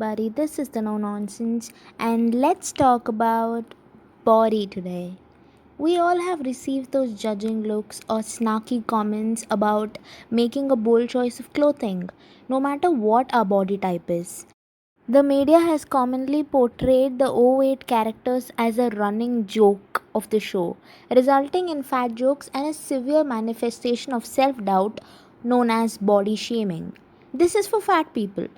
everybody. This is the No Nonsense, and let's talk about body today. We all have received those judging looks or snarky comments about making a bold choice of clothing, no matter what our body type is. The media has commonly portrayed the overweight characters as a running joke of the show, resulting in fat jokes and a severe manifestation of self doubt known as body shaming. This is for fat people.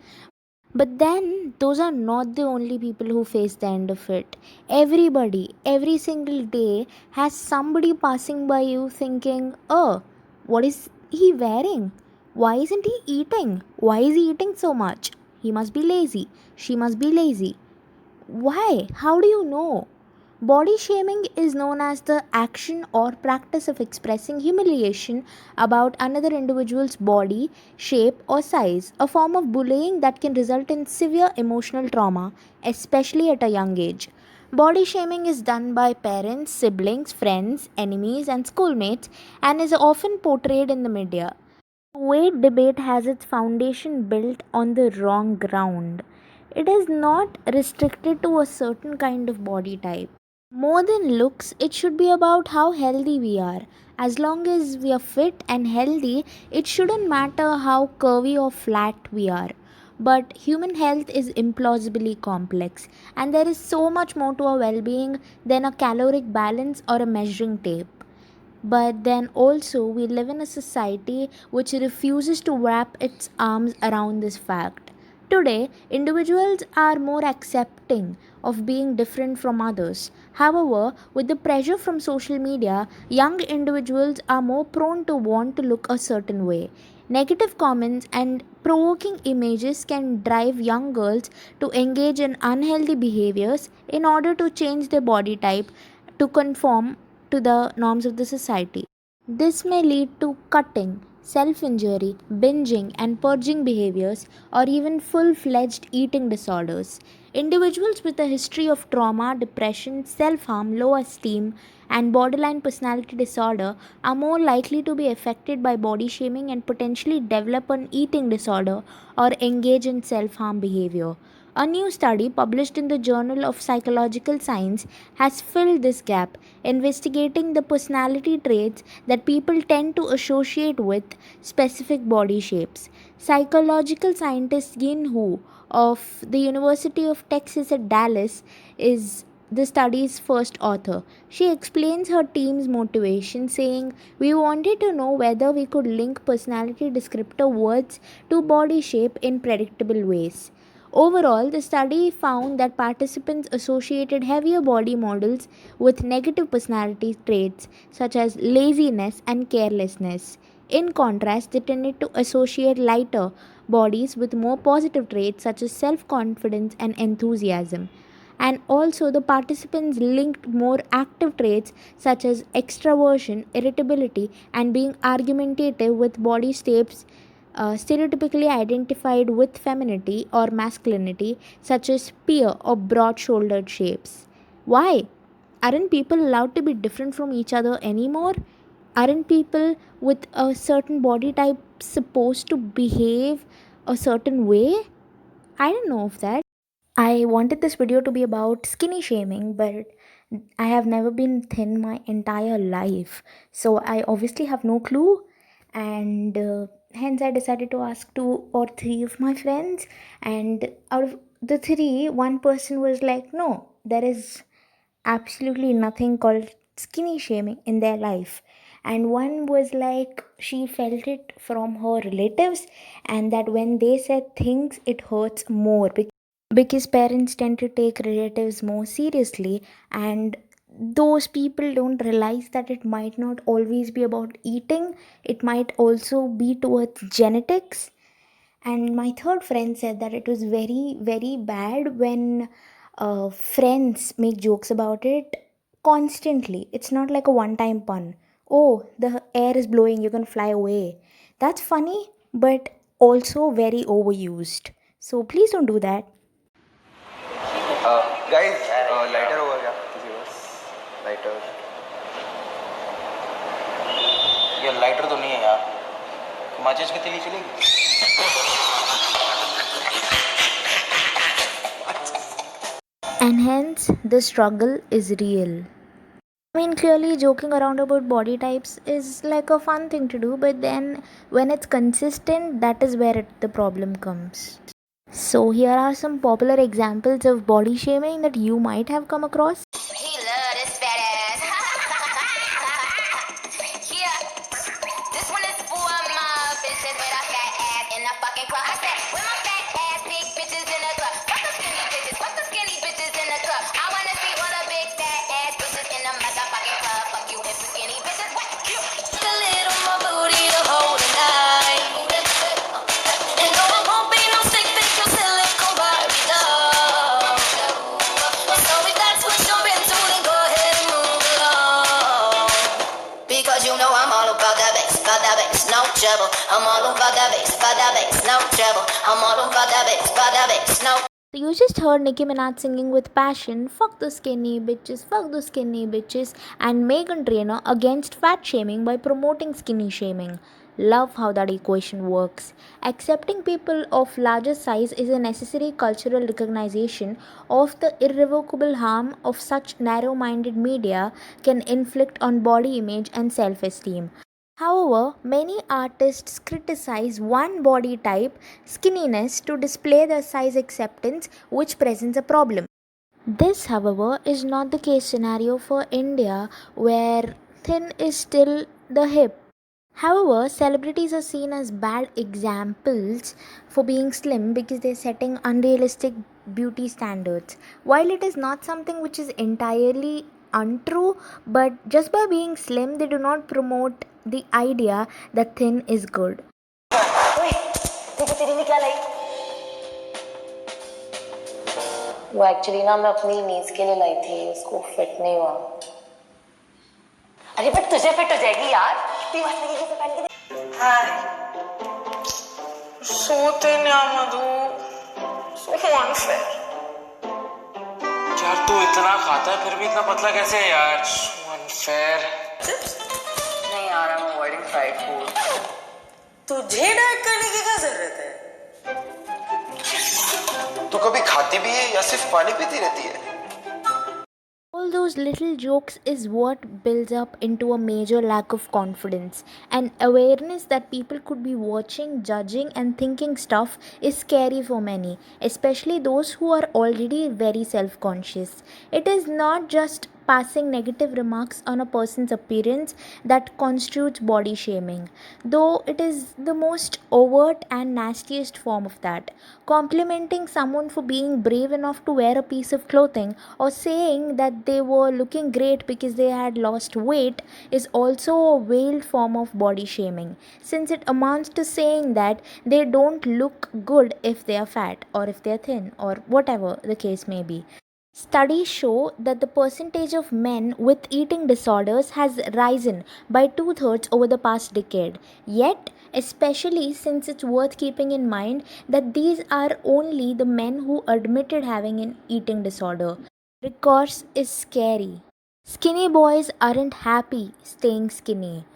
But then, those are not the only people who face the end of it. Everybody, every single day, has somebody passing by you thinking, oh, what is he wearing? Why isn't he eating? Why is he eating so much? He must be lazy. She must be lazy. Why? How do you know? Body shaming is known as the action or practice of expressing humiliation about another individual's body, shape, or size, a form of bullying that can result in severe emotional trauma, especially at a young age. Body shaming is done by parents, siblings, friends, enemies, and schoolmates and is often portrayed in the media. Weight debate has its foundation built on the wrong ground. It is not restricted to a certain kind of body type. More than looks, it should be about how healthy we are. As long as we are fit and healthy, it shouldn't matter how curvy or flat we are. But human health is implausibly complex, and there is so much more to our well being than a caloric balance or a measuring tape. But then also, we live in a society which refuses to wrap its arms around this fact. Today, individuals are more accepting of being different from others. However, with the pressure from social media, young individuals are more prone to want to look a certain way. Negative comments and provoking images can drive young girls to engage in unhealthy behaviors in order to change their body type to conform to the norms of the society. This may lead to cutting, self injury, binging, and purging behaviors, or even full fledged eating disorders. Individuals with a history of trauma, depression, self harm, low esteem, and borderline personality disorder are more likely to be affected by body shaming and potentially develop an eating disorder or engage in self harm behavior. A new study published in the Journal of Psychological Science has filled this gap, investigating the personality traits that people tend to associate with specific body shapes. Psychological scientist Yin Hu of the University of Texas at Dallas is the study's first author. She explains her team's motivation, saying, we wanted to know whether we could link personality descriptor words to body shape in predictable ways. Overall, the study found that participants associated heavier body models with negative personality traits such as laziness and carelessness. In contrast, they tended to associate lighter bodies with more positive traits such as self confidence and enthusiasm. And also, the participants linked more active traits such as extraversion, irritability, and being argumentative with body shapes stereotypically identified with femininity or masculinity, such as pear or broad shouldered shapes. Why? Aren't people allowed to be different from each other anymore? Aren't people with a certain body type supposed to behave a certain way? I don't know of that. I wanted this video to be about skinny shaming, but I have never been thin my entire life. So I obviously have no clue, and hence I decided to ask two or three of my friends. And out of the three, one person was like, no, there is absolutely nothing called skinny shaming in their life. And one was like, she felt it from her relatives, and that when they said things, it hurts more because parents tend to take relatives more seriously, and those people don't realize that it might not always be about eating, it might also be towards genetics. And my third friend said that it was very very bad when friends make jokes about it constantly. It's not like a one time pun. Oh, the air is blowing, you can fly away. That's funny, but also very overused, so please don't do that. Guys lighter होगा क्या किसी पास lighter? यार lighter तो नहीं है यार, माचिस की तीली चलेगी? and hence the struggle is real. I mean, clearly, joking around about body types is like a fun thing to do, but then when it's consistent, that is where the problem comes. So, here are some popular examples of body shaming that you might have come across. He love this fat ass. Yeah, this one is for my bitches with a fat ass in the fucking club. I said, with my fat ass, big bitches in the club. Fuck the skinny bitches, fuck the skinny bitches in the club. I wanna see all the big fat ass bitches in the motherfucking club. Fuck you if the skinny bitches. What? You? A little more booty to hold tonight. And no, it won't be no stick figure silicone Barbie doll. So if that's what you're into, then go ahead and move along. Because you know I'm all about that bass, no trouble. I'm all about that bass, no trouble. I'm all about that bass, no. So you just heard Nicki Minaj singing with passion, fuck the skinny bitches, and Megan Trainor against fat shaming by promoting skinny shaming. Love how that equation works. Accepting people of larger size is a necessary cultural recognition of the irrevocable harm of such narrow minded media can inflict on body image and self esteem. However, many artists criticize one body type, skinniness, to display their size acceptance, which presents a problem. This, however, is not the case scenario for India, where thin is still the hip. However, celebrities are seen as bad examples for being slim because they're setting unrealistic beauty standards. While it is not something which is entirely untrue, but just by being slim, they do not promote the idea that thin is good. वो actually ना मैं अपनी needs के लिए लाई थी, उसको fit नहीं हुआ. अरे बट तुझे फिट हो जाएगी यार. इतनी मस्त लगी कि पहन के. हाय. सोते ना मधु. So unfair. यार तू इतना खाता है फिर भी इतना पतला कैसे है यार? अनफेयर. नहीं यार, I'm avoiding fried food. तुझे डाइट करने की क्या जरूरत है? तू कभी खाती भी है या सिर्फ पानी पीती रहती है? All those little jokes is what builds up into a major lack of confidence. And awareness that people could be watching, judging, and thinking stuff is scary for many, especially those who are already very self conscious. It is not just passing negative remarks on a person's appearance that constitutes body shaming, though it is the most overt and nastiest form of that. Complimenting someone for being brave enough to wear a piece of clothing or saying that they were looking great because they had lost weight is also a veiled form of body shaming, since it amounts to saying that they don't look good if they are fat or if they are thin or whatever the case may be. Studies show that the percentage of men with eating disorders has risen by two-thirds over the past decade. Yet, especially since it's worth keeping in mind that these are only the men who admitted having an eating disorder. Recourse is scary. Skinny boys aren't happy staying skinny.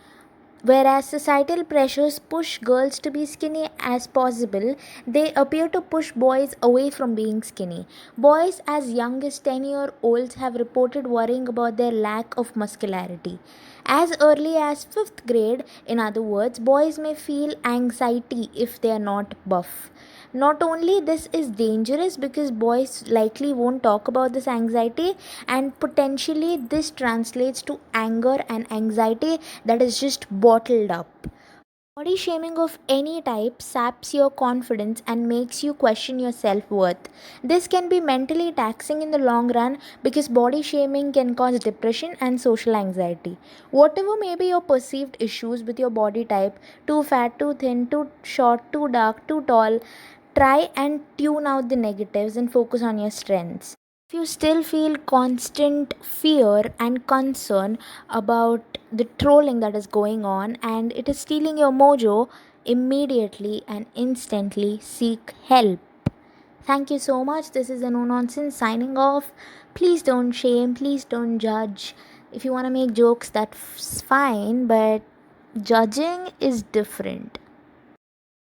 Whereas societal pressures push girls to be skinny as possible, they appear to push boys away from being skinny. Boys as young as 10-year-olds have reported worrying about their lack of muscularity. As early as 5th grade, in other words, boys may feel anxiety if they are not buff. Not only this is dangerous because boys likely won't talk about this anxiety, and potentially this translates to anger and anxiety that is just bottled up. Body shaming of any type saps your confidence and makes you question your self worth. This can be mentally taxing in the long run because body shaming can cause depression and social anxiety. Whatever may be your perceived issues with your body type, too fat, too thin, too short, too dark, too tall, try and tune out the negatives and focus on your strengths. If you still feel constant fear and concern about the trolling that is going on and it is stealing your mojo, immediately and instantly seek help. Thank you so much. This is a no nonsense signing off. Please don't shame, please don't judge. If you want to make jokes, that's fine, but judging is different.